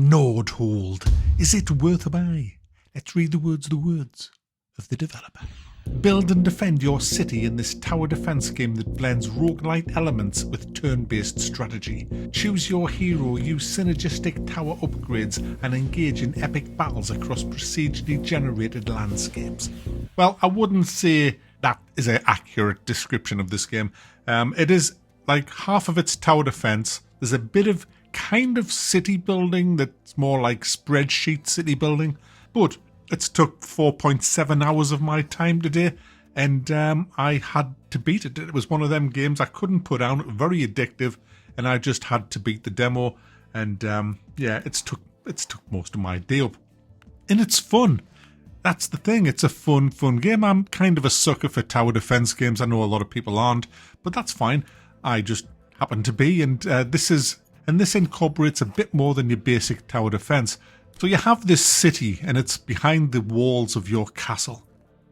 Nordhold. Is it worth a buy? Let's read the words of the developer. Build and defend your city in this tower defense game that blends roguelite elements with turn-based strategy. Choose your hero, use synergistic tower upgrades, and engage in epic battles across procedurally generated landscapes. Well, I wouldn't say that is an accurate description of this game. It is like half of it's tower defense. There's a bit of kind of city building that's more like spreadsheet city building, but it's took 4.7 hours of my time today, and I had to beat it. It was one of them games I couldn't put down, very addictive, and I just had to beat the demo, and it's took most of my day up. And it's fun. That's the thing, it's a fun game. I'm kind of a sucker for tower defense games. I know a lot of people aren't, but that's fine. I just happen to be, and this incorporates a bit more than your basic tower defense. So you have this city, and it's behind the walls of your castle.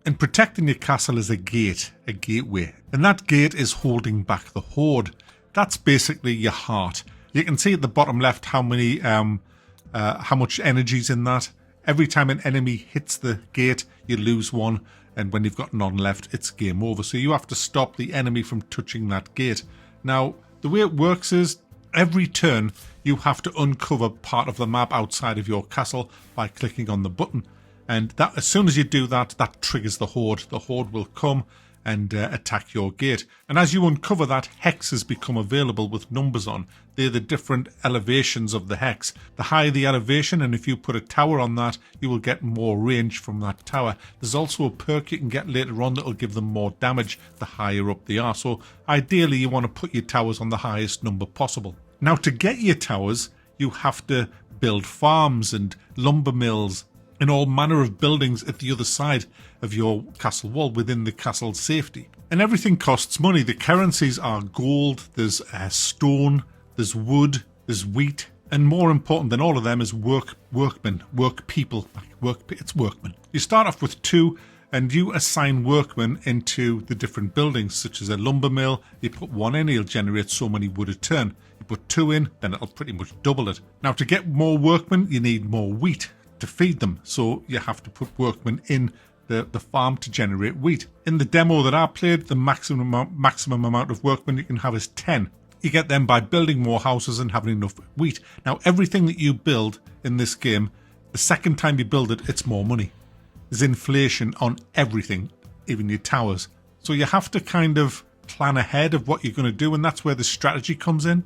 And protecting your castle is a gateway. And that gate is holding back the horde. That's basically your heart. You can see at the bottom left how much energy's in that. Every time an enemy hits the gate, you lose one. And when you've got none left, it's game over. So you have to stop the enemy from touching that gate. Now, the way it works is, every turn, you have to uncover part of the map outside of your castle by clicking on the button. And that, as soon as you do that, that triggers the horde. The horde will come and attack your gate. And as you uncover that, hexes become available with numbers on. They're the different elevations of the hex. The higher the elevation, and if you put a tower on that, you will get more range from that tower. There's also a perk you can get later on that will give them more damage the higher up they are. So ideally, you want to put your towers on the highest number possible. Now, to get your towers, you have to build farms and lumber mills and all manner of buildings at the other side of your castle wall within the castle's safety. And everything costs money. The currencies are gold, there's stone, there's wood, there's wheat, and more important than all of them is workmen. You start off with 2, and you assign workmen into the different buildings, such as a lumber mill. You put 1 in, it'll generate so many wood a turn. You put 2 in, then it'll pretty much double it. Now, to get more workmen, you need more wheat to feed them, so you have to put workmen in the farm to generate wheat. In the demo that I played, the maximum amount of workmen you can have is 10. You get them by building more houses and having enough wheat. Now, everything that you build in this game, the second time you build it, it's more money. There's inflation on everything, even your towers. So you have to kind of plan ahead of what you're going to do, and that's where the strategy comes in.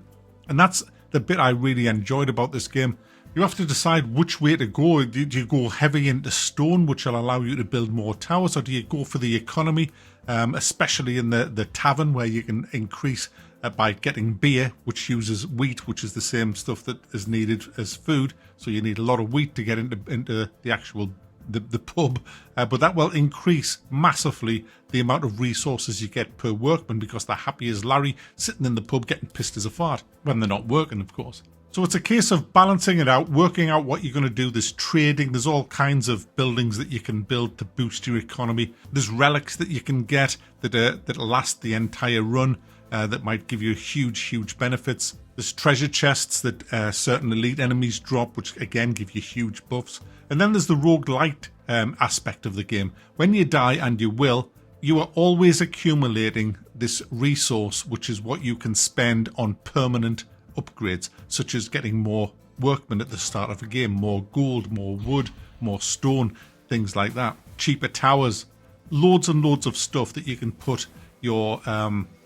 And that's the bit I really enjoyed about this game. You have to decide which way to go. Do you go heavy into stone, which will allow you to build more towers, or do you go for the economy, especially in the tavern, where you can increase by getting beer, which uses wheat, which is the same stuff that is needed as food. So you need a lot of wheat to get into the actual the pub, but that will increase massively the amount of resources you get per workman, because they're happy as Larry sitting in the pub getting pissed as a fart when they're not working, of course. So it's a case of balancing it out, working out what you're going to do. There's trading, there's all kinds of buildings that you can build to boost your economy. There's relics that you can get that'll last the entire run, that might give you huge benefits. There's treasure chests that certain elite enemies drop, which again give you huge buffs. And then there's the roguelite aspect of the game. When you die, and you will, you are always accumulating this resource, which is what you can spend on permanent upgrades, such as getting more workmen at the start of a game, more gold, more wood, more stone, things like that. Cheaper towers, loads and loads of stuff that you can put your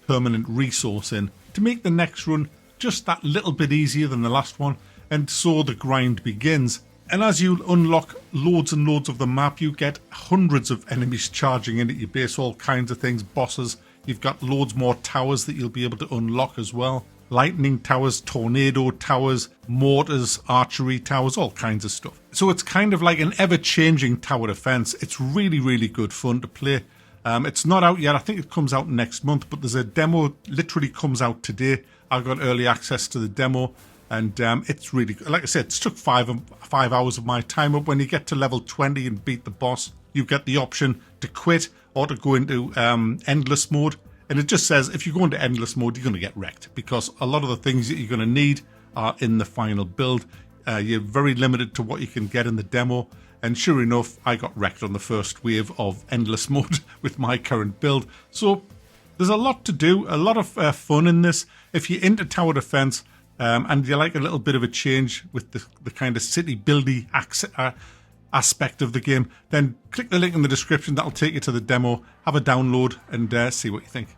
permanent resource in to make the next run just that little bit easier than the last one. And so the grind begins. And as you unlock loads and loads of the map, you get hundreds of enemies charging in at your base, all kinds of things, bosses. You've got loads more towers that you'll be able to unlock as well. Lightning towers, tornado towers, mortars, archery towers, all kinds of stuff. So it's kind of like an ever-changing tower defense. It's really good fun to play. It's not out yet. I think it comes out next month, but there's a demo literally comes out today. I got early access to the demo, and it's really good. Like I said, it took 5 hours of my time up. When you get to level 20 and beat the boss, you get the option to quit or to go into endless mode. And it just says if you go into endless mode, you're going to get wrecked, because a lot of the things that you're going to need are in the final build. You're very limited to what you can get in the demo. And sure enough, I got wrecked on the first wave of endless mode with my current build. So there's a lot to do, a lot of fun in this. If you're into tower defense and you like a little bit of a change with the kind of city buildy aspect of the game, then click the link in the description. That'll take you to the demo. Have a download and see what you think.